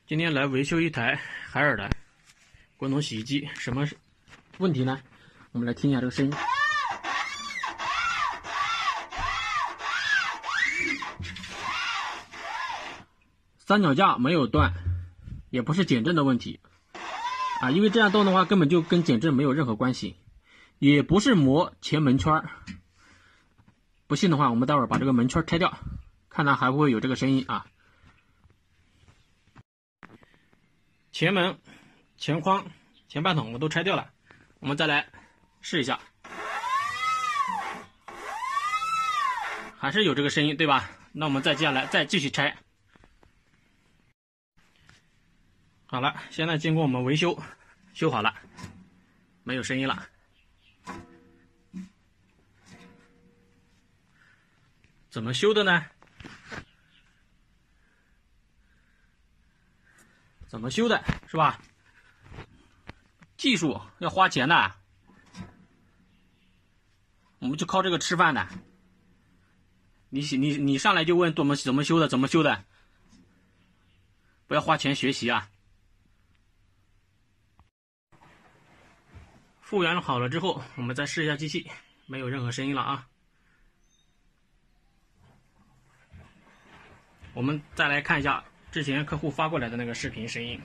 今天来维修一台海尔的滚筒洗衣机，什么问题呢？我们来听一下这个声音。三脚架没有断，也不是减震的问题啊，因为这样动的话根本就跟减震没有任何关系，也不是磨前门圈。不信的话，我们待会儿把这个门圈拆掉，看它还会不会有这个声音啊。前门、前框、前半筒我都拆掉了，我们再来试一下，还是有这个声音，对吧？那我们接下来再继续拆。好了，现在经过我们维修，修好了，没有声音了。怎么修的呢？怎么修的，是吧？技术要花钱的，我们就靠这个吃饭的。你上来就问怎么修的，怎么修的，不要花钱学习啊！复原好了之后，我们再试一下机器，没有任何声音了啊。我们再来看一下之前客户发过来的那个视频声音。